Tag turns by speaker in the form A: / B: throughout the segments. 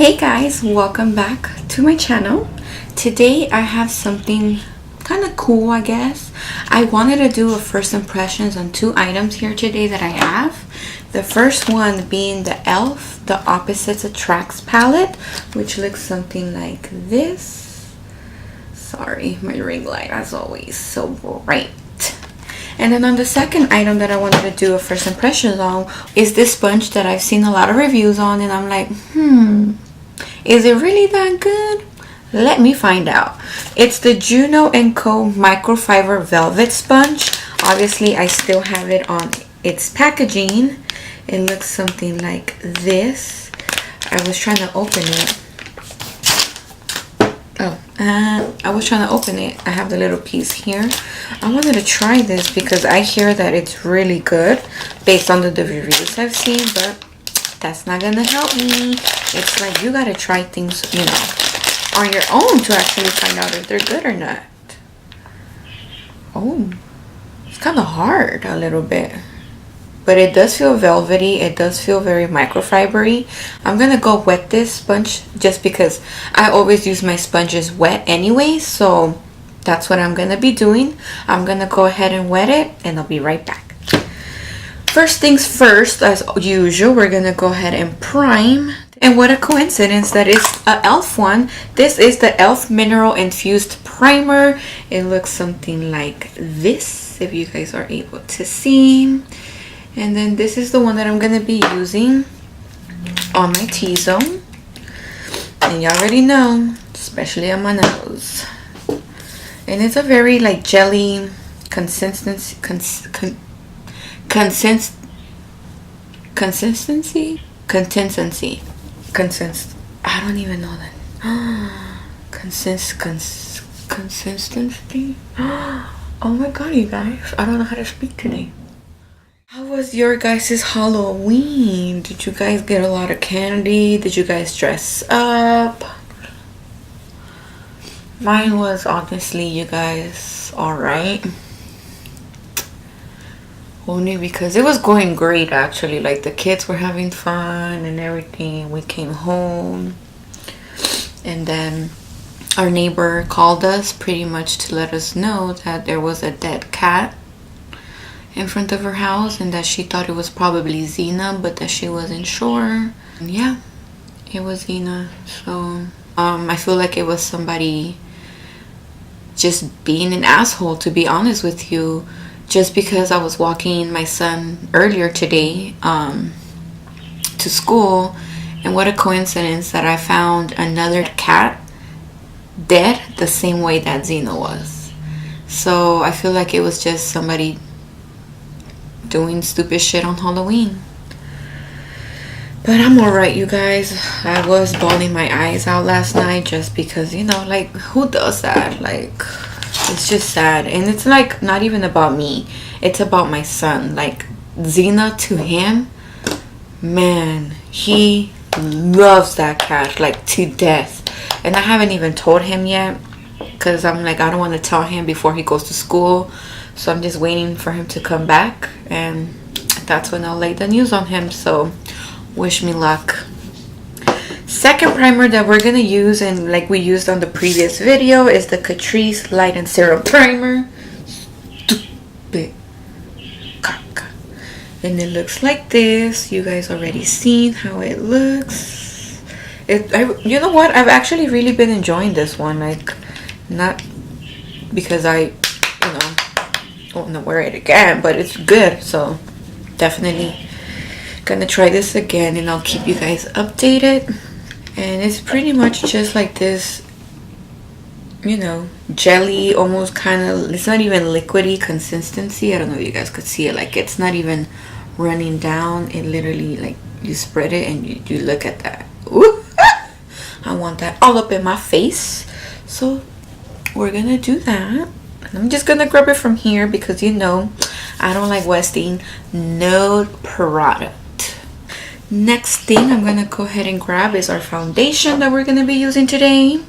A: Hey guys, welcome back to my channel. Today I have something kind of cool, I guess. I wanted to do a first impressions on two items here today that I have. The first one being the e.l.f. The Opposites Attracts palette, which looks something like this. Sorry, my ring light as always so bright. And then on the second item that I wanted to do a first impressions on is this sponge that I've seen a lot of reviews on, and I'm like, is it really that good? Let me find out. It's the JUNO&CO Microfiber Velvet Sponge. Obviously, I still have it on its packaging. It looks something like this. I was trying to open it. I was trying to open it. I have the little piece here. I wanted to try this because I hear that it's really good based on the reviews I've seen, but that's not gonna help me. It's like you gotta try things, you know, on your own to actually find out if they're good or not. Oh, it's kind of hard a little bit, but it does feel velvety. It does feel very microfibery. I'm gonna go wet this sponge just because I always use my sponges wet anyway, so that's what I'm gonna be doing. I'm gonna go ahead and wet it and I'll be right back. First things first, as usual, we're gonna go ahead and prime. And what a coincidence that it's a e.l.f. one. This is the e.l.f. Mineral Infused Primer. It looks something like this, if you guys are able to see. And then this is the one that I'm gonna be using on my T-zone. And you already know, especially on my nose. And it's a very like jelly consistency. I don't even know that. Consistency. Oh my god, you guys, I don't know how to speak today. How was your guys' Halloween? Did you guys get a lot of candy? Did you guys dress up? Mine was honestly, you guys, alright. Only because it was going great actually. Like the kids were having fun and everything. We came home and then our neighbor called us pretty much to let us know that there was a dead cat in front of her house and that she thought it was probably Xena, but that she wasn't sure. And yeah, it was Xena. So I feel like it was somebody just being an asshole, to be honest with you. Just because I was walking my son earlier today to school, and what a coincidence that I found another cat dead the same way that Xena was. So I feel like it was just somebody doing stupid shit on Halloween. But I'm alright, you guys. I was bawling my eyes out last night just because, you know, like, who does that? Like, it's just sad. And it's like not even about me, it's about my son. Like Xena, to him, man, he loves that cat like to death. And I haven't even told him yet because I'm like, I don't want to tell him before he goes to school. So I'm just waiting for him to come back, and that's when I'll lay the news on him. So wish me luck. Second primer that we're gonna use, and like we used on the previous video, is the Catrice Light and Serum Primer. Stupid caca. And it looks like this. You guys already seen how it looks. You know what? I've actually really been enjoying this one. Like, not because I, you know, want to wear it again, but it's good. So definitely gonna try this again, and I'll keep you guys updated. And it's pretty much just like this, you know, jelly, almost kind of, it's not even liquidy consistency. I don't know if you guys could see it. Like, it's not even running down. It literally, like, you spread it and you look at that. Ooh, I want that all up in my face. So we're gonna do that. And I'm just gonna grab it from here because, you know, I don't like wasting no product. Next thing I'm gonna go ahead and grab is our foundation that we're gonna be using today.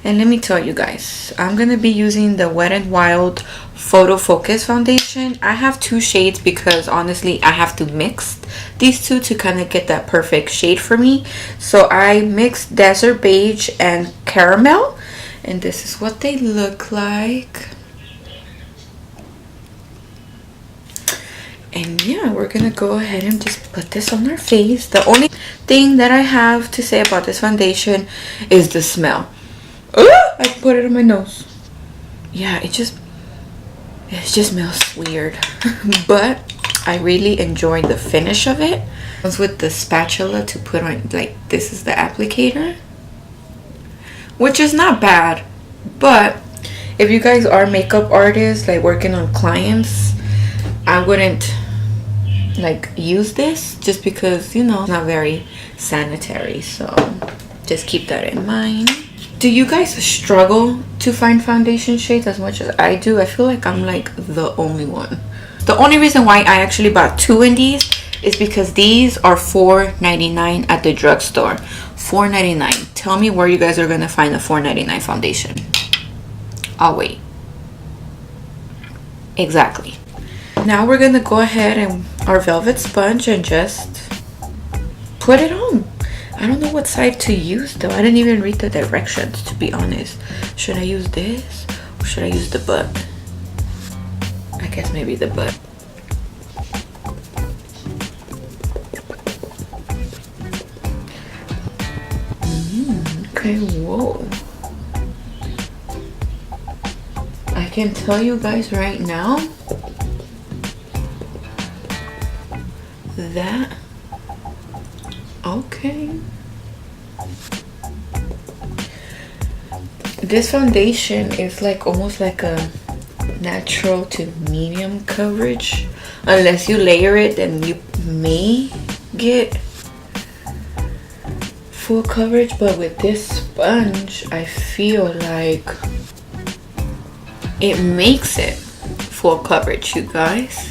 A: And let me tell you guys, I'm gonna be using the Wet n Wild Photo Focus foundation. I have 2 shades because honestly I have to mix these two to kind of get that perfect shade for me. So I mixed Desert Beige and Caramel, and this is what they look like. And yeah, we're gonna go ahead and just put this on our face. The only thing that I have to say about this foundation is the smell. I put it on my nose. Yeah, it just smells weird. But I really enjoyed the finish of it. I was with the spatula to put on, like, this is the applicator, which is not bad. But if you guys are makeup artists, like working on clients, I wouldn't like use this just because, you know, it's not very sanitary. So just keep that in mind. Do you guys struggle to find foundation shades as much as I do? I feel like I'm like the only one. The only reason why I actually bought 2 in these is because these are $4.99 at the drugstore. $4.99. Tell me where you guys are gonna find a $4.99 foundation. I'll wait. Exactly. Now we're gonna go ahead and our velvet sponge and just put it on. I don't know what side to use though. I didn't even read the directions, to be honest. Should I use this or should I use the butt? I guess maybe the butt. Okay, whoa. I can tell you guys right now that okay, this foundation is like almost like a natural to medium coverage. Unless you layer it, then you may get full coverage, but with this sponge I feel like it makes it full coverage, you guys.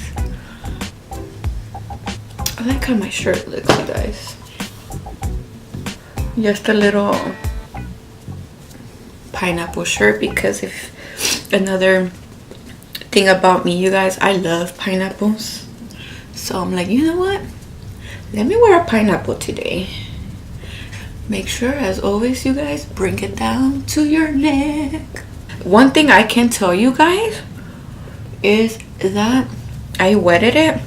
A: I like how my shirt looks, you guys. Just a little pineapple shirt, because if another thing about me, you guys, I love pineapples. So I'm like, you know what? Let me wear a pineapple today. Make sure, as always, you guys, bring it down to your neck. One thing I can tell you guys is that I wetted it.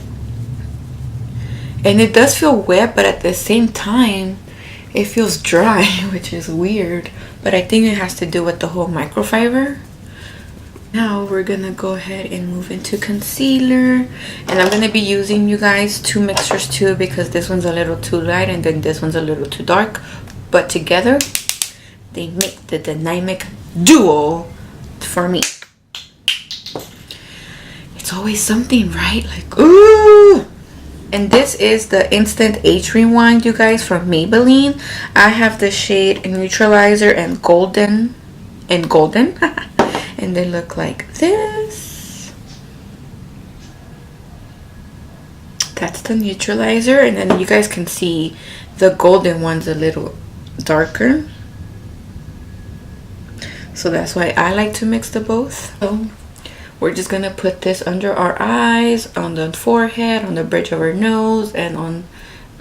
A: And it does feel wet, but at the same time, it feels dry, which is weird. But I think it has to do with the whole microfiber. Now we're gonna go ahead and move into concealer. And I'm gonna be using, you guys, 2 mixtures too, because this one's a little too light and then this one's a little too dark. But together, they make the dynamic duo for me. It's always something, right? Like, ooh! And this is the Instant Age Rewind, you guys, from Maybelline. I have the shade Neutralizer and Golden. And they look like this. That's the Neutralizer. And then you guys can see the golden one's a little darker. So that's why I like to mix the both. So we're just gonna put this under our eyes, on the forehead, on the bridge of our nose, and on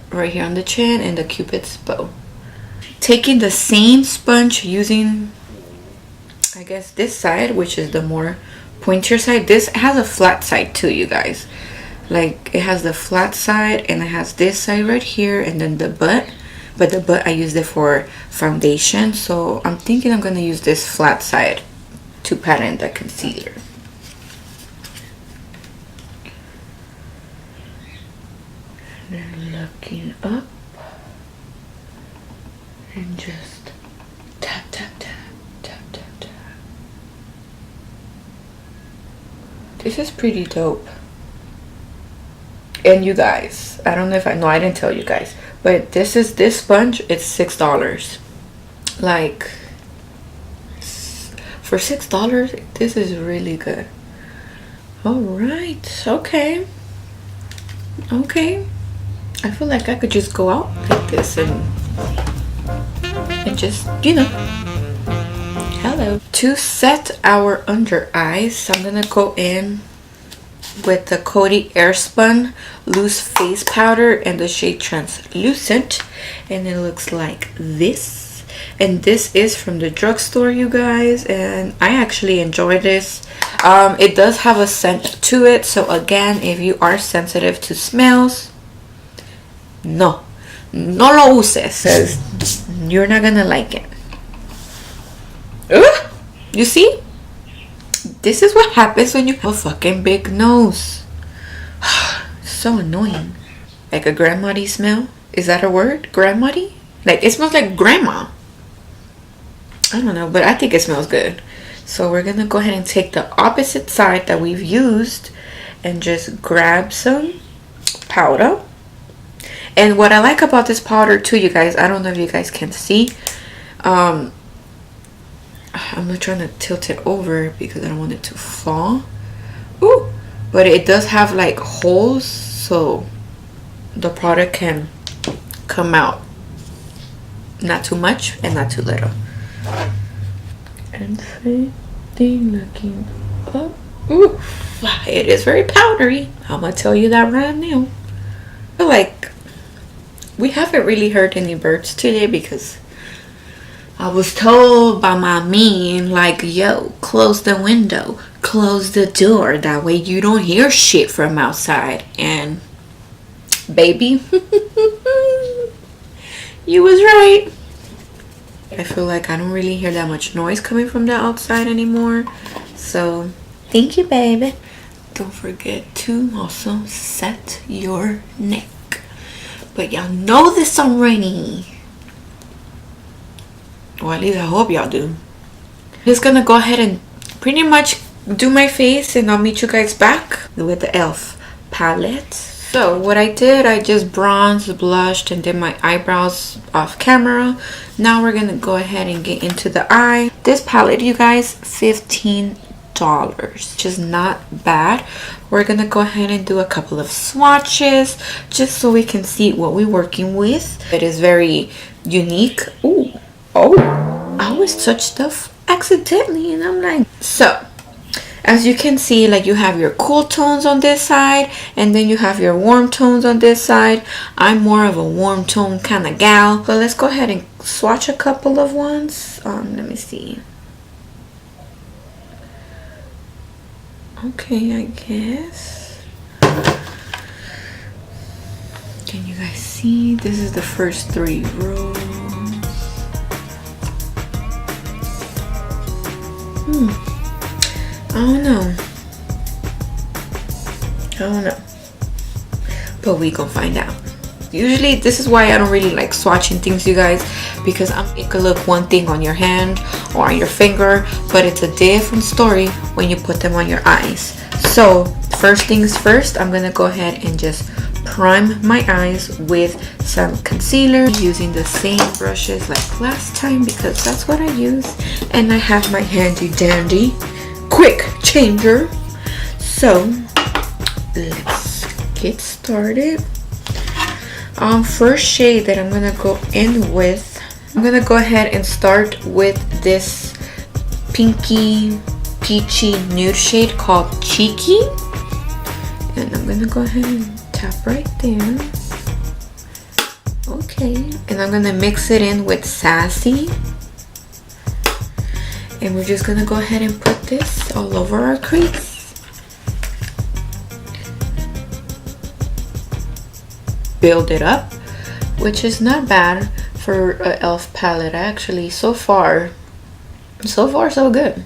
A: right here on the chin, and the Cupid's bow. Taking the same sponge, using, I guess, this side, which is the more pointier side. This has a flat side too, you guys. Like, it has the flat side and it has this side right here, and then the butt. But the butt, I used it for foundation, so I'm thinking I'm gonna use this flat side to pat in the concealer. Then looking up and just tap, tap, tap, tap, tap, tap. This is pretty dope. And you guys, I don't know if I didn't tell you guys, but this sponge, it's $6. Like, for $6, this is really good. All right, okay. I feel like I could just go out like this and just, you know, Hello. To set our under eyes, I'm gonna go in with the Coty Airspun Loose Face Powder and the shade Translucent, and it looks like this. And this is from the drugstore, you guys, and I actually enjoy this. It does have a scent to it, so again, if you are sensitive to smells, no lo uses, because you're not gonna like it. You see? This is what happens when you have a fucking big nose. So annoying. Like a grandma-y smell. Is that a word? Grandma-y? Like it smells like grandma. I don't know, but I think it smells good. So we're gonna go ahead and take the opposite side that we've used and just grab some powder. And what I like about this powder too, you guys, I don't know if you guys can see. I'm not trying to tilt it over because I don't want it to fall. Ooh, but it does have like holes, so the product can come out. Not too much and not too little. And same thing looking up. Ooh, it is very powdery. I'm gonna tell you that right now. I feel like we haven't really heard any birds today because I was told by my man, like, yo, close the window, close the door, that way you don't hear shit from outside. And baby, you was right. I feel like I don't really hear that much noise coming from the outside anymore. So thank you, baby. Don't forget to also set your neck. But y'all know this already. Well, at least I hope y'all do. I'm just gonna go ahead and pretty much do my face, and I'll meet you guys back with the e.l.f. palette. So what I did, I just bronzed, blushed, and did my eyebrows off camera. Now we're gonna go ahead and get into the eye. This palette, you guys, $15, which is not bad. We're gonna go ahead and do a couple of swatches just so we can see what we're working with. It is very unique. Ooh. Oh, I always touch stuff accidentally, and I'm like, so as you can see, like, you have your cool tones on this side and then you have your warm tones on this side. I'm more of a warm tone kind of gal, but let's go ahead and swatch a couple of ones. Let me see. Okay, I guess. Can you guys see? This is the first 3 rows. I don't know, but we gonna find out. Usually this is why I don't really like swatching things, you guys, because it could look one thing on your hand or on your finger, but it's a different story when you put them on your eyes. So first things first, I'm gonna go ahead and just prime my eyes with some concealer using the same brushes like last time, because that's what I use, and I have my handy dandy quick changer. So let's get started. First shade that I'm gonna go in with, I'm gonna go ahead and start with this pinky peachy nude shade called Cheeky, and I'm gonna go ahead and tap right there. Okay, and I'm gonna mix it in with Sassy, and we're just gonna go ahead and put this all over our crease. Build it up, which is not bad for a e.l.f. palette. Actually, so far so good.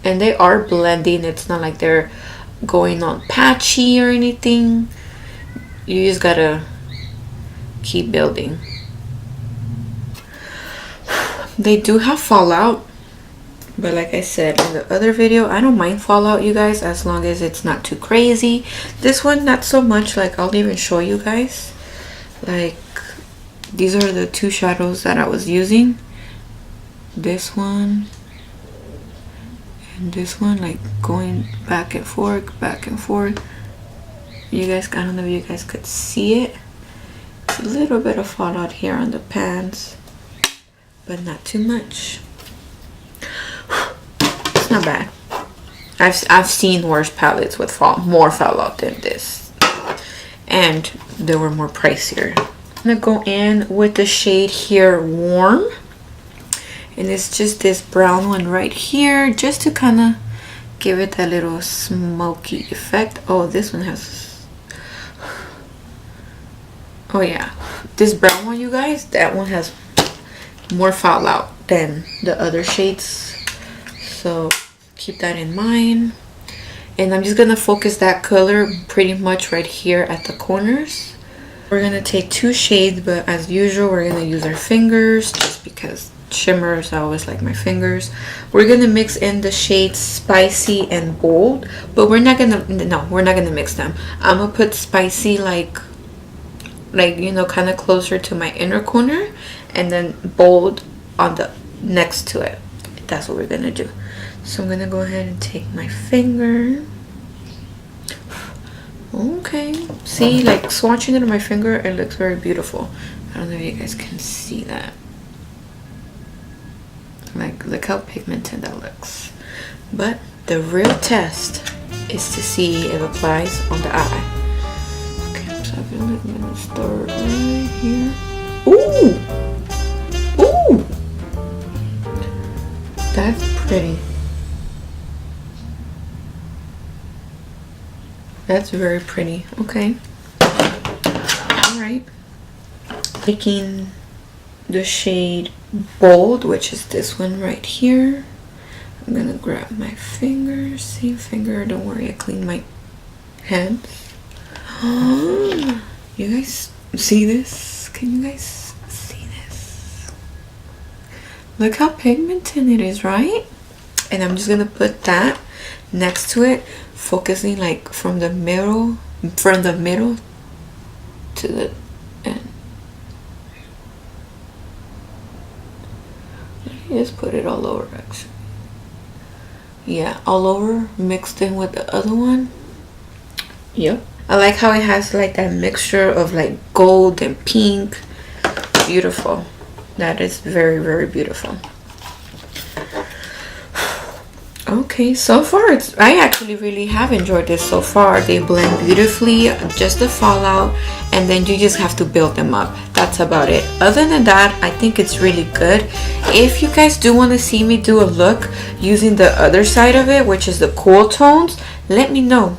A: And they are blending. It's not like they're going on patchy or anything. You just gotta keep building. They do have fallout, but like I said in the other video, I don't mind fallout, you guys, as long as it's not too crazy. This one, not so much. Like, I'll even show you guys. Like, these are the 2 shadows that I was using. This one and this one, like going back and forth. You guys, I don't know if you guys could see it. It's a little bit of fallout here on the pants, but not too much. not bad. I've seen worse palettes with more fallout than this, and they were more pricier. I'm gonna go in with the shade here, Warm, and it's just this brown one right here, just to kind of give it that little smoky effect. Oh, this one has, oh yeah, this brown one, you guys, that one has more fallout than the other shades, so keep that in mind. And I'm just gonna focus that color pretty much right here at the corners. We're gonna take 2 shades, but as usual we're gonna use our fingers, just because shimmers, I always like my fingers. We're gonna mix in the shades Spicy and Bold, but we're not gonna mix them. I'm gonna put Spicy like you know, kind of closer to my inner corner, and then Bold on the next to it. That's what we're gonna do. So I'm gonna go ahead and take my finger. Okay, see, like swatching it on my finger, it looks very beautiful. I don't know if you guys can see that. Like, look how pigmented that looks. But the real test is to see if it applies on the eye. Okay, so I feel like I'm gonna start right here. Ooh! Ooh! That's pretty. That's very pretty. Okay. Alright. Taking the shade Bold, which is this one right here. I'm gonna grab my finger. See, finger, don't worry, I clean my hands. You guys see this? Can you guys see this? Look how pigmented it is, right? And I'm just gonna put that next to it, focusing like from the middle to the end. Just put it all over, actually. Yeah, all over, mixed in with the other one. Yep. I like how it has like that mixture of like gold and pink. Beautiful. That is very, very beautiful. Okay, so far I actually really have enjoyed this so far. They blend beautifully, just the fallout, and then you just have to build them up. That's about it. Other than that, I think it's really good. If you guys do want to see me do a look using the other side of it, which is the cool tones, let me know,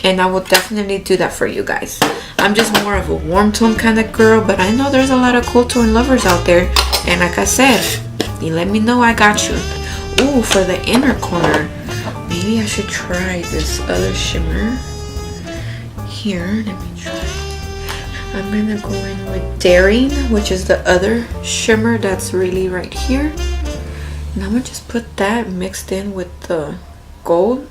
A: and I will definitely do that for you guys. I'm just more of a warm tone kind of girl, but I know there's a lot of cool tone lovers out there, and like I said, you let me know, I got you. Ooh, for the inner corner, maybe I should try this other shimmer. Here, let me try. I'm gonna go in with Daring, which is the other shimmer that's really right here. And I'm gonna just put that mixed in with the gold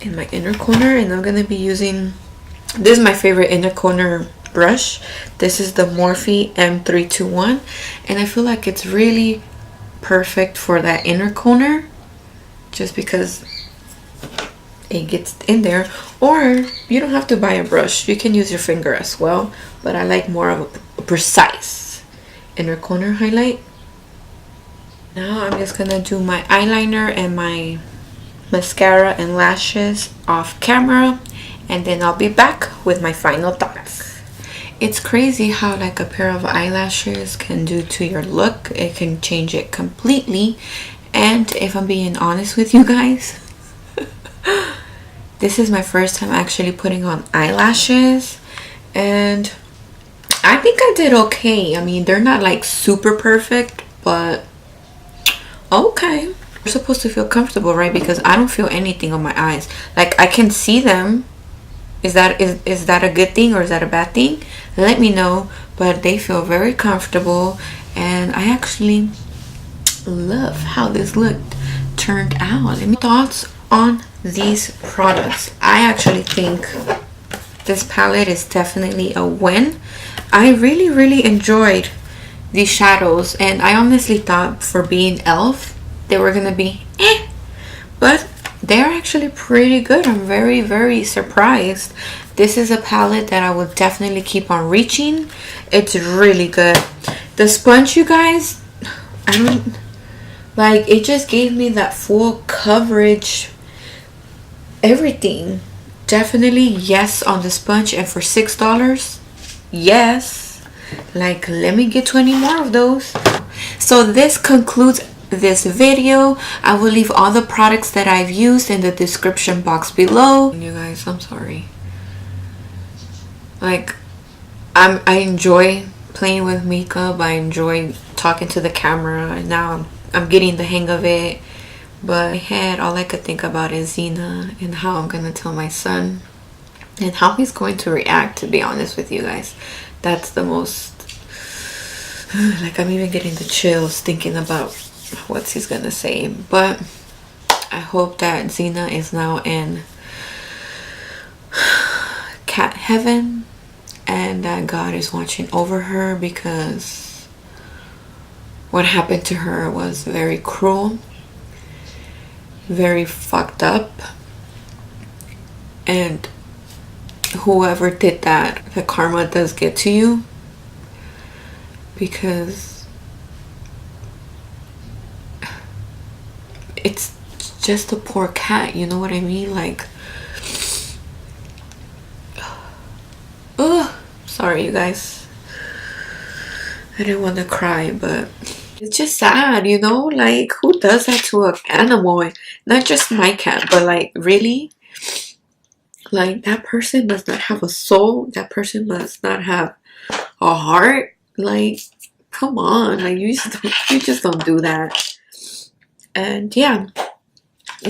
A: in my inner corner. And I'm gonna be using, this is my favorite inner corner brush. This is the Morphe M321. And I feel like it's really perfect for that inner corner, just because it gets in there. Or you don't have to buy a brush, you can use your finger as well, but I like more of a precise inner corner highlight. Now I'm just gonna do my eyeliner and my mascara and lashes off camera, and then I'll be back with my final thoughts. It's crazy how like a pair of eyelashes can do to your look. It can change it completely. And if I'm being honest with you guys, this is my first time actually putting on eyelashes, and I think I did okay. I mean, they're not like super perfect, but okay. You're supposed to feel comfortable, right? Because I don't feel anything on my eyes. Like, I can see them. Is that a good thing or is that a bad thing? Let me know. But they feel very comfortable, and I actually love how this looked turned out. Any thoughts on these products? I actually think this palette is definitely a win. I really enjoyed these shadows, and I honestly thought for being e.l.f. they were gonna be but they're actually pretty good. I'm very surprised. This is a palette that I will definitely keep on reaching. It's really good. The sponge, you guys, Like, it just gave me that full coverage, everything. Definitely yes on the sponge, and for $6, yes. Like, let me get 20 more of those. So this concludes this video. I will leave all the products that I've used in the description box below. You guys, I'm sorry. Like, I enjoy playing with makeup. I enjoy talking to the camera. Now I'm getting the hang of it. But in my head, all I could think about is Zena and how I'm gonna tell my son and how he's going to react, to be honest with you guys. That's the most, like, I'm even getting the chills thinking about what he's gonna say. But I hope that Zena is now in cat heaven and that God is watching over her, because what happened to her was very cruel, very fucked up, and whoever did that, the karma does get to you, because it's just a poor cat, you know what I mean? Like, ugh, sorry you guys, I didn't want to cry, but it's just sad, you know? Like, who does that to an animal? Not just my cat, but like, really? Like, that person does not have a soul. That person does not have a heart. Like, come on. Like, you just don't do that. And yeah,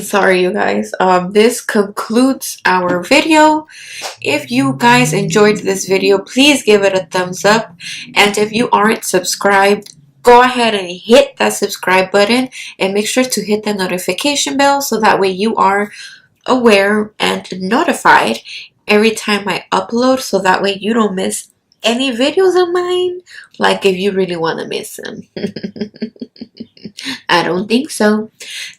A: sorry you guys. This concludes our video. If you guys enjoyed this video, please give it a thumbs up. And if you aren't subscribed, go ahead and hit that subscribe button and make sure to hit the notification bell so that way you are aware and notified every time I upload, so that way you don't miss any videos of mine, like if you really want to miss them. I don't think so.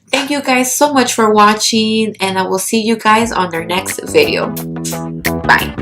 A: Thank you guys so much for watching, and I will see you guys on our next video. Bye.